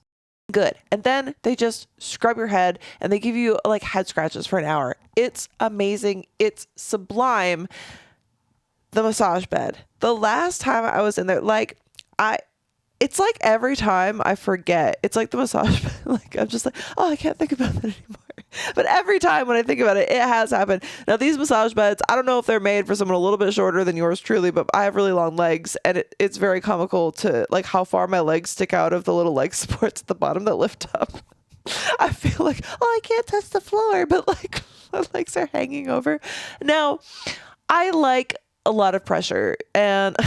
good. And then they just scrub your head and they give you like head scratches for an hour. It's amazing. It's sublime. The massage bed. The last time I was in there, it's like every time I forget. It's like the massage bed. Like I'm just like, oh, I can't think about that anymore. But every time when I think about it, it has happened. Now these massage beds, I don't know if they're made for someone a little bit shorter than yours truly, but I have really long legs, and it's very comical to like how far my legs stick out of the little leg supports at the bottom that lift up. I feel like, oh, I can't touch the floor, but like my legs are hanging over. Now, I like a lot of pressure, and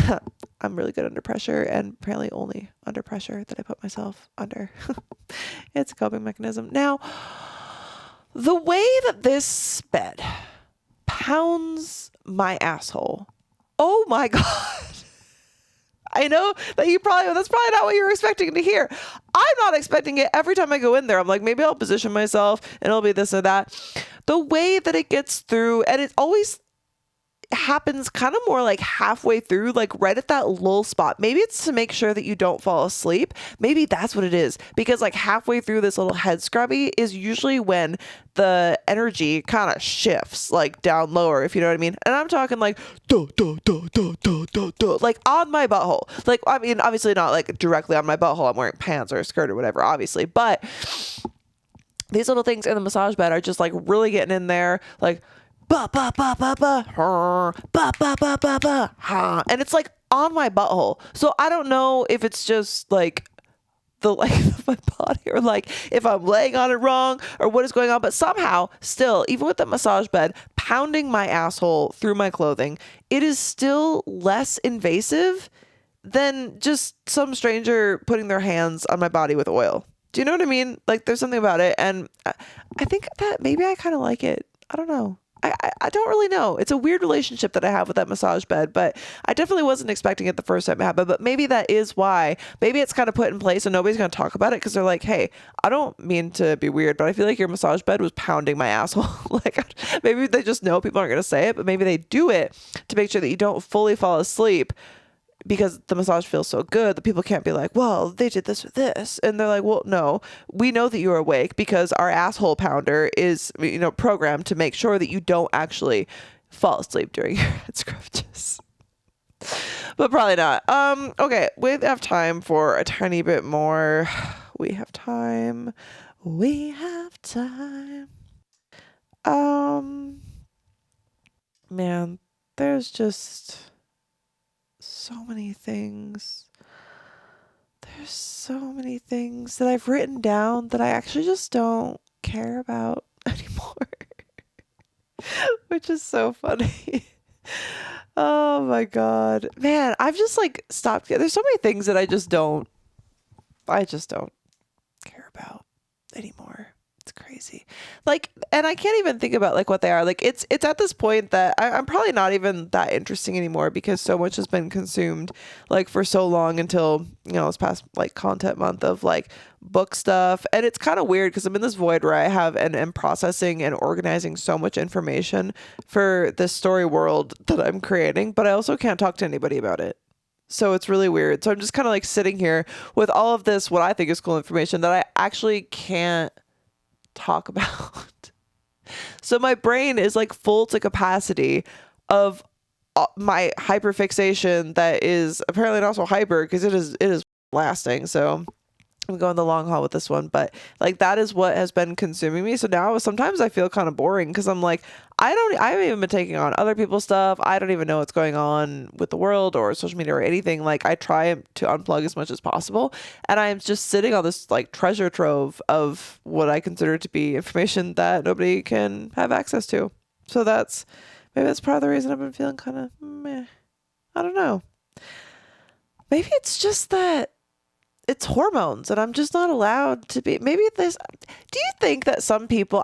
I'm really good under pressure, and apparently only under pressure that I put myself under. It's a coping mechanism. Now, the way that this bed pounds my asshole, oh my God. I know that that's probably not what you were expecting to hear. I'm not expecting it. Every time I go in there, I'm like, maybe I'll position myself and it'll be this or that. The way that it gets through, and it always happens kind of more like halfway through, like right at that lull spot. Maybe it's to make sure that you don't fall asleep. Maybe that's what it is, because like halfway through this little head scrubby is usually when the energy kind of shifts like down lower, if you know what I mean. And I'm talking like like on my butthole. Like, I mean, obviously not like directly on my butthole. I'm wearing pants or a skirt or whatever, obviously, but these little things in the massage bed are just like really getting in there, like ba ba ba ba ba ba ba ba ba ba ha, and it's like on my butthole. So I don't know if it's just like the length of my body, or like if I'm laying on it wrong, or what is going on, but somehow still, even with the massage bed pounding my asshole through my clothing, it is still less invasive than just some stranger putting their hands on my body with oil. Do you know what I mean? Like, there's something about it, and I think that maybe I kind of like it. I don't know. I don't really know. It's a weird relationship that I have with that massage bed, but I definitely wasn't expecting it the first time it happened. But maybe that is why. Maybe it's kind of put in place and nobody's going to talk about it, because they're like, hey, I don't mean to be weird, but I feel like your massage bed was pounding my asshole. Like, maybe they just know people aren't going to say it, but maybe they do it to make sure that you don't fully fall asleep, because the massage feels so good that people can't be like, well, they did this or this. And they're like, well, no, we know that you're awake because our asshole pounder is, programmed to make sure that you don't actually fall asleep during your head scratches. But probably not. Okay, we have time for a tiny bit more. We have time. Man, there's just so many things. There's so many things that I've written down that I actually just don't care about anymore. Which is so funny. Oh my God. Man, I've just like stopped. There's so many things that I just don't care about anymore. It's crazy. Like, and I can't even think about like what they are. Like it's at this point that I'm probably not even that interesting anymore because so much has been consumed like for so long until, you know, this past like content month of like book stuff. And it's kind of weird because I'm in this void where I have and am processing and organizing so much information for this story world that I'm creating, but I also can't talk to anybody about it. So it's really weird. So I'm just kind of like sitting here with all of this, what I think is cool information that I actually can't talk about. So my brain is like full to capacity of my hyperfixation that is apparently not so hyper because it is lasting. So I'm going the long haul with this one, but like that is what has been consuming me. So now sometimes I feel kind of boring because I'm like, I haven't even been taking on other people's stuff. I don't even know what's going on with the world or social media or anything. Like I try to unplug as much as possible. And I'm just sitting on this like treasure trove of what I consider to be information that nobody can have access to. So maybe that's part of the reason I've been feeling kind of meh. I don't know. Maybe it's just that it's hormones and I'm just not allowed to be. Maybe do you think that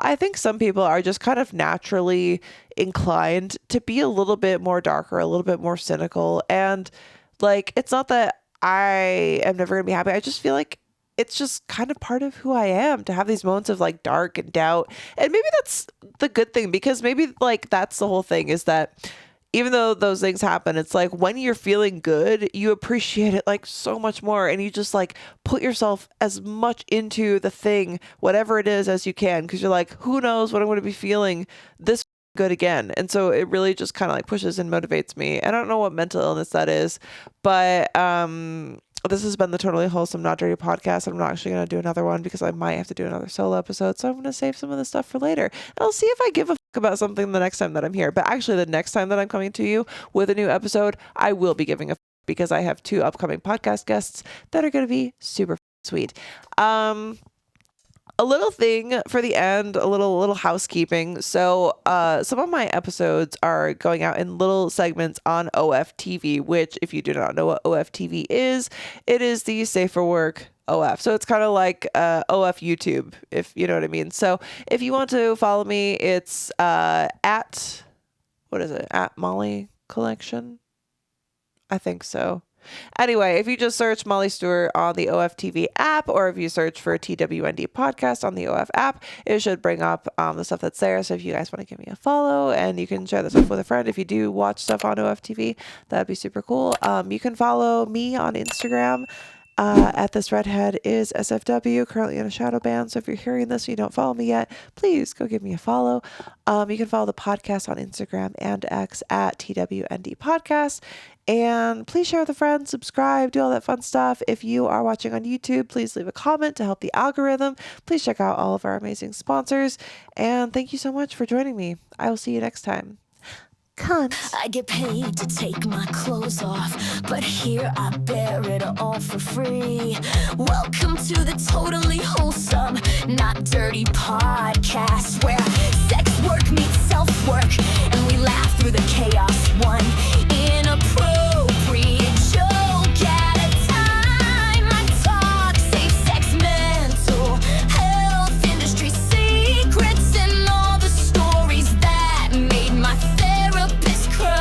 I think some people are just kind of naturally inclined to be a little bit more darker, a little bit more cynical. And like, it's not that I am never gonna be happy. I just feel like it's just kind of part of who I am to have these moments of like dark and doubt. And maybe that's the good thing because maybe like that's the whole thing is that even though those things happen, it's like when you're feeling good, you appreciate it like so much more. And you just like put yourself as much into the thing, whatever it is, as you can. Because you're like, who knows what I'm going to be feeling this good again. And so it really just kind of like pushes and motivates me. I don't know what mental illness that is, but this has been the Totally Wholesome, Not Dirty Podcast. I'm not actually going to do another one because I might have to do another solo episode. So I'm going to save some of this stuff for later. And I'll see if I give a fuck about something the next time that I'm here. But actually, the next time that I'm coming to you with a new episode, I will be giving a fuck because I have 2 upcoming podcast guests that are going to be super sweet. A little thing for the end, a little housekeeping. So some of my episodes are going out in little segments on OFTV, which if you do not know what OFTV is, it is the Safe for Work OF. So it's kind of like OF YouTube, if you know what I mean. So if you want to follow me, it's at Molly Collection? I think so. Anyway, if you just search Molly Stewart on the OFTV app, or if you search for TWND Podcast on the OF app, it should bring up the stuff that's there. So if you guys want to give me a follow and you can share this stuff with a friend, if you do watch stuff on OFTV, that'd be super cool. You can follow me on Instagram. At this redhead is SFW, currently in a shadow ban. So if you're hearing this and you don't follow me yet, please go give me a follow. You can follow the podcast on Instagram and X at TWND Podcast. And please share with a friend, subscribe, do all that fun stuff. If you are watching on YouTube, please leave a comment to help the algorithm. Please check out all of our amazing sponsors. And thank you so much for joining me. I will see you next time. Cunt. I get paid to take my clothes off, but here I bear it all for free. Welcome to the Totally Wholesome, Not Dirty Podcast, where sex work meets self-work, and we laugh through the chaos one inappropriate joke at a time. I talk safe sex, mental health, industry secrets, and all the stories that made my therapist cry.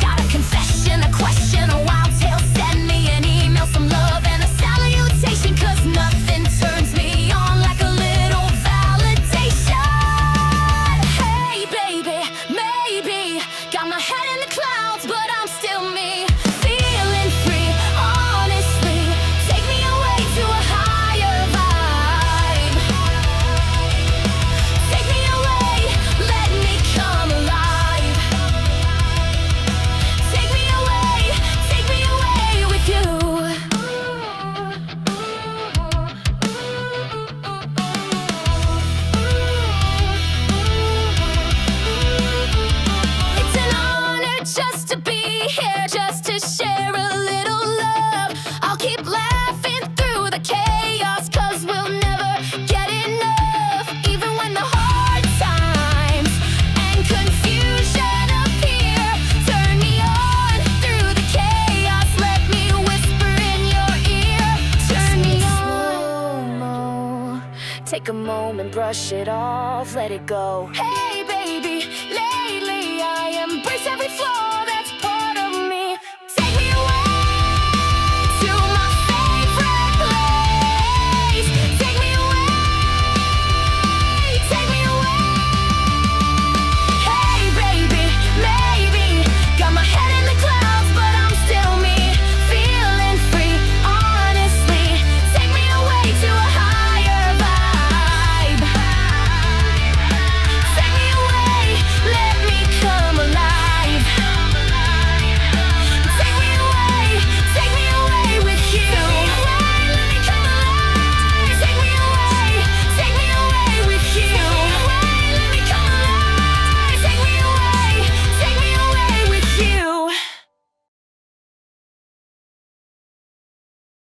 Got a confession, a question, a wild tale, send me an email, some love and a salutation, 'cause nothing turns me on like a little validation. Hey baby, maybe Take a moment, brush it off, let it go. Hey!